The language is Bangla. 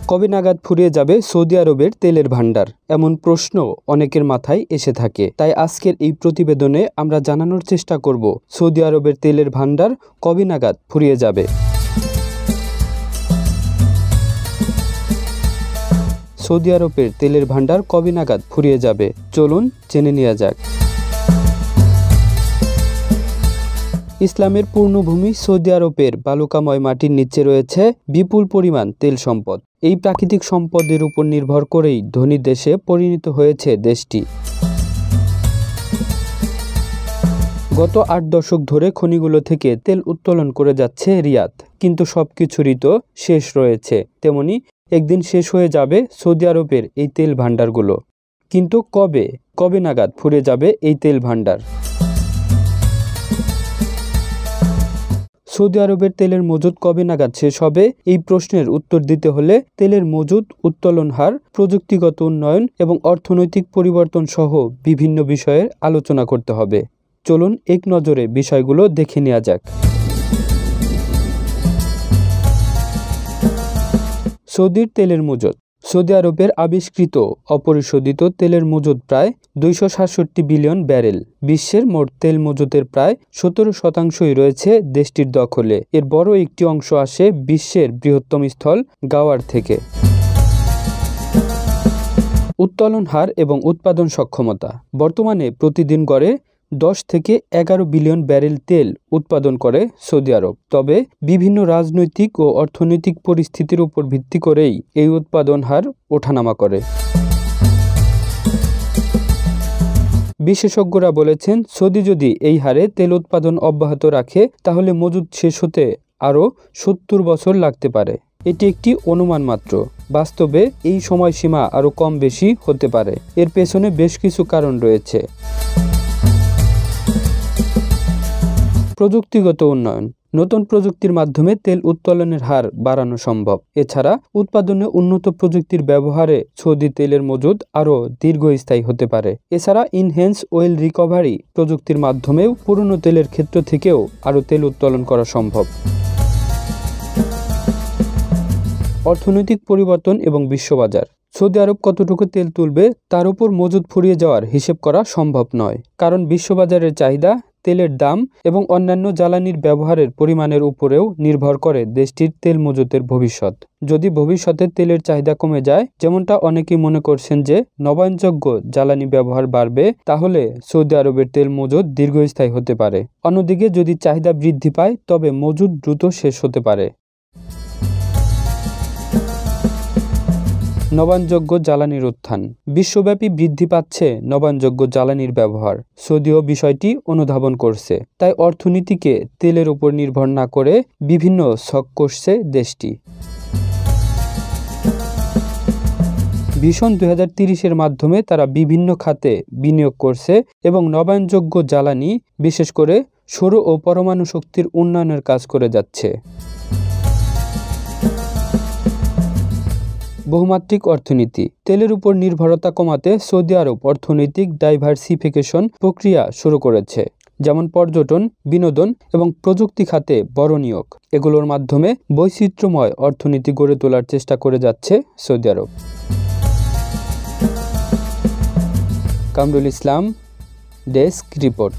কবে নাগাদ ফুরিয়ে যাবে সৌদি আরবের তেলের ভান্ডার? এমন প্রশ্ন অনেকের মাথায় এসে থাকে। তাই আজকের এই প্রতিবেদনে আমরা জানানোর চেষ্টা করব সৌদি আরবের তেলের ভান্ডার কবে নাগাদ ফুরিয়ে যাবে। সৌদি আরবের তেলের ভান্ডার কবে নাগাদ ফুরিয়ে যাবে, চলুন জেনে নেওয়া যাক। ইসলামের পূর্ণভূমি সৌদি আরবের বালুকাময় মাটির নিচে রয়েছে বিপুল পরিমাণ তেল সম্পদ। এই প্রাকৃতিক সম্পদের উপর নির্ভর করেই ধনী দেশে পরিণত হয়েছে দেশটি। গত 8 দশক ধরে খনিগুলো থেকে তেল উত্তোলন করে যাচ্ছে রিয়াদ, কিন্তু সবকিছুরই তো শেষ রয়েছে। তেমনি একদিন শেষ হয়ে যাবে সৌদি আরবের এই তেল ভান্ডারগুলো। কিন্তু কবে নাগাদ ফুরিয়ে যাবে এই তেল ভান্ডার? সৌদি আরবের তেলের মজুদ কবে নাগাদ শেষ হবে? এই প্রশ্নের উত্তর দিতে হলে তেলের মজুদ, উত্তোলন হার, প্রযুক্তিগত উন্নয়ন এবং অর্থনৈতিক পরিবর্তন সহ বিভিন্ন বিষয়ের আলোচনা করতে হবে। চলুন এক নজরে বিষয়গুলো দেখে নেওয়া যাক। সৌদির তেলের মজুদ। সৌদি আরবের আবিষ্কৃত অপরিশোধিত তেলের মজুদ প্রায় 267 বিলিয়ন ব্যারেল। বিশ্বের মোট তেল মজুদের প্রায় 17% রয়েছে দেশটির দখলে। এর বড় একটি অংশ আসে বিশ্বের বৃহত্তম স্থল গাওয়ার থেকে। উত্তোলন হার এবং উৎপাদন সক্ষমতা। বর্তমানে প্রতিদিন গড়ে 10 থেকে 11 বিলিয়ন ব্যারেল তেল উৎপাদন করে সৌদি আরব। তবে বিভিন্ন রাজনৈতিক ও অর্থনৈতিক পরিস্থিতির উপর ভিত্তি করেই এই উৎপাদন হার ওঠানামা করে। বিশেষজ্ঞরা বলেছেন, সৌদি যদি এই হারে তেল উৎপাদন অব্যাহত রাখে তাহলে মজুদ শেষ হতে আরও 70 বছর লাগতে পারে। এটি একটি অনুমান মাত্র। বাস্তবে এই সময়সীমা আরও কম বেশি হতে পারে। এর পেছনে বেশ কিছু কারণ রয়েছে। প্রযুক্তিগত উন্নয়ন। নতুন প্রযুক্তির মাধ্যমে তেল উত্তোলনের হার বাড়ানো সম্ভব। এছাড়া উৎপাদনে উন্নত প্রযুক্তির ব্যবহারে সৌদি তেলের মজুদ আরও দীর্ঘস্থায়ী হতে পারে। এছাড়া ইনহ্যান্স ওয়েল রিকভারি প্রযুক্তির মাধ্যমেও পুরনো তেলের ক্ষেত্র থেকেও আরও তেল উত্তোলন করা সম্ভব। অর্থনৈতিক পরিবর্তন এবং বিশ্ববাজার। সৌদি আরব কতটুকু তেল তুলবে তার উপর মজুদ ফুরিয়ে যাওয়ার হিসেব করা সম্ভব নয়, কারণ বিশ্ববাজারের চাহিদা, তেলের দাম এবং অন্যান্য জ্বালানির ব্যবহারের পরিমাণের উপরেও নির্ভর করে দেশটির তেল মজুদের ভবিষ্যৎ। যদি ভবিষ্যতে তেলের চাহিদা কমে যায়, যেমনটা অনেকেই মনে করছেন যে নবায়নযোগ্য জ্বালানি ব্যবহার বাড়বে, তাহলে সৌদি আরবের তেল মজুদ দীর্ঘস্থায়ী হতে পারে। অন্যদিকে যদি চাহিদা বৃদ্ধি পায় তবে মজুদ দ্রুত শেষ হতে পারে। নবায়নযোগ্য জ্বালানির উত্থান। বিশ্বব্যাপী বৃদ্ধি পাচ্ছে নবায়নযোগ্য জ্বালানির ব্যবহার। সৌদিও বিষয়টি অনুধাবন করছে। তাই অর্থনীতিকে তেলের উপর নির্ভর না করে বিভিন্ন ছক কষছে দেশটি। ভিশন 2030-এর মাধ্যমে তারা বিভিন্ন খাতে বিনিয়োগ করছে এবং নবায়নযোগ্য জ্বালানি, বিশেষ করে সৌর ও পরমাণু শক্তির উন্নয়নের কাজ করে যাচ্ছে। বহুমাত্রিক অর্থনীতি। তেলের উপর নির্ভরতা কমাতে সৌদি আরব অর্থনৈতিক ডাইভার্সিফিকেশন প্রক্রিয়া শুরু করেছে, যেমন পর্যটন, বিনোদন এবং প্রযুক্তি খাতে বড় নিয়োগ। এগুলোর মাধ্যমে বৈচিত্র্যময় অর্থনীতি গড়ে তোলার চেষ্টা করে যাচ্ছে সৌদি আরব। Kamrul Islam, desk report.